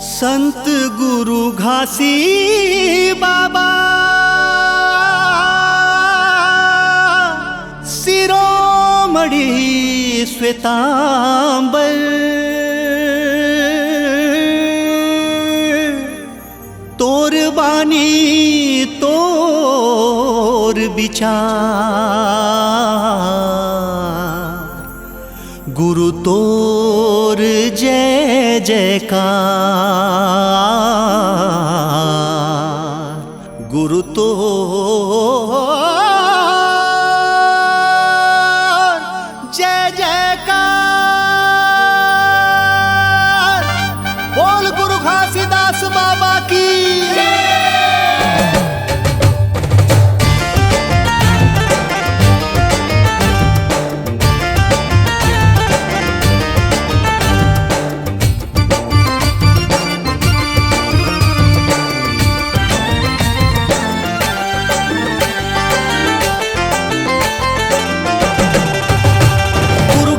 संत गुरु घासी बाबा शिरोमणि श्वेतांबर तोर बानी तोर विचार गुरु तोर जय जयकार गुरु तोर जय जयकार बोल गुरु घासीदास बाबा की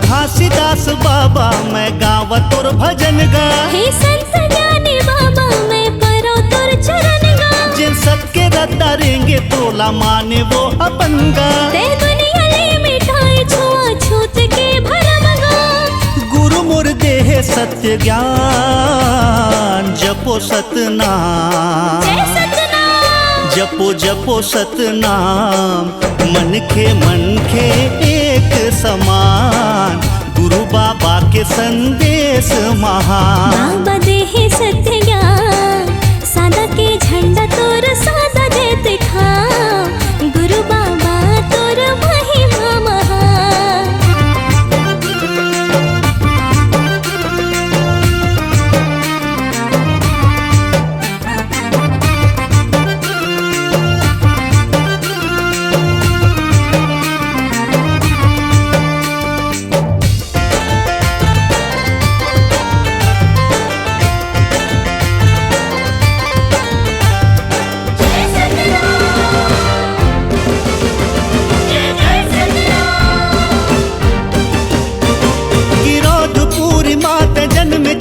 घासीदास बाबा मैं गावा तोर भजन गा हे संत ज्ञानी बाबा मैं परो तोर चरण गा जिन सबके रद्दा रेंगे तोला माने वो अपन गा ते दुनिया ले मिठाई छुआ छूत के भरम गा गुरु मोर देह सत्य ज्ञान जपो सतनाम जय सतनाम जपो जपो सतनाम मन के एक समान गुरु बाबा के संदेश महान बाबा देह सत्य ज्ञान सादा के झंडा तोर सादा दे दिखा गुरु बाबा तोर महिमा महान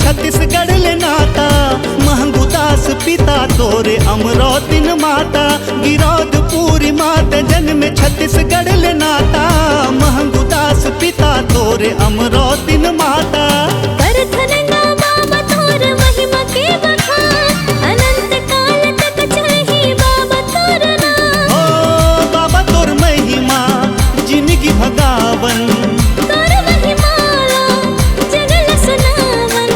छत्तीसगढ़ ले नाता महंगूदास पिता तोरे अमरौतिन माता गिरौदपुरी माता जन्म छत्तीसगढ़ ले नाता महंगूदास पिता तोरे अमरौतिन माता परथनंगा बाबा तोर महिमा के बखान अनंत काल तक चाही बाबा तोर नाम ओ बाबा तोर महिमा जिंदगी भगावन तोर महिमा जगल सुनावन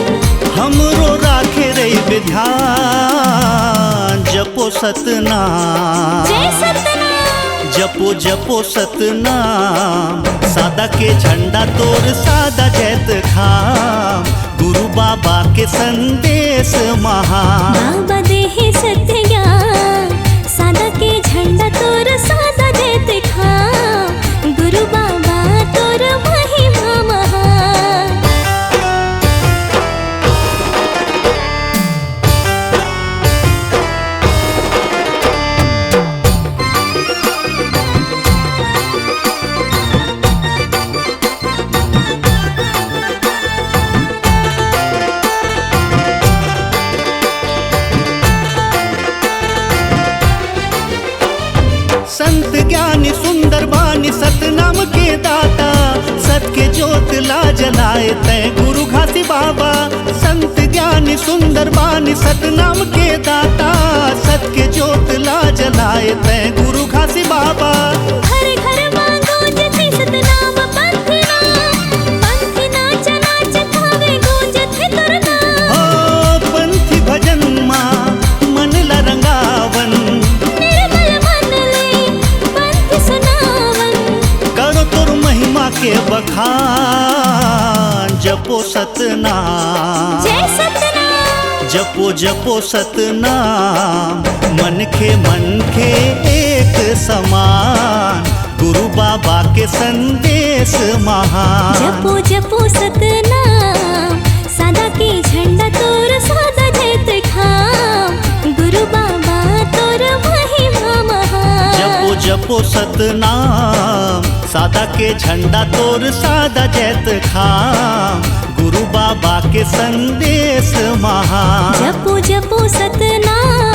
हमरो राखे रही विध्यान जपो सतनाम जय सतनाम जपो जपो सतनाम सादा के झंडा तोर सादा जैत खाम गुरु बाबा के संदेश महान बाबा देह सत्य ज्ञान सादा के झंडा तोर सादा दे दिखा गुरु बाबा तोर महिमा महान संत ज्ञानी सुंदर बानी सतनाम के दाता सत के ज्योत ला जलाए तय गुरु घासी बाबा संत ज्ञानी सुंदर बानी सतनाम के दाता सत के ज्योत ला जलाए तय गुरु घासी बाबा घर घर मांगो जति सतनाम पंथी नाच नाच खावे गूंजत है तोर नाम ओ पंथी भजन माँ मन ला रंगावन निर्मल मन ले पंथ सुनावन करो तोर महिमा के बखान जपो सतनाम जय सतनाम जपो जपो सतनाम मन के एक समान गुरु बाबा के संदेश महान जपो जपो सतनाम सादा के झंडा तोर सादा जय दिखा गुरु बाबा तोर महिमा महान जपो जपो सतनाम, सादा के झंडा तोर सादा जैत खाम, गुरु बाबा के संदेश महान। जपो जपो सतनाम,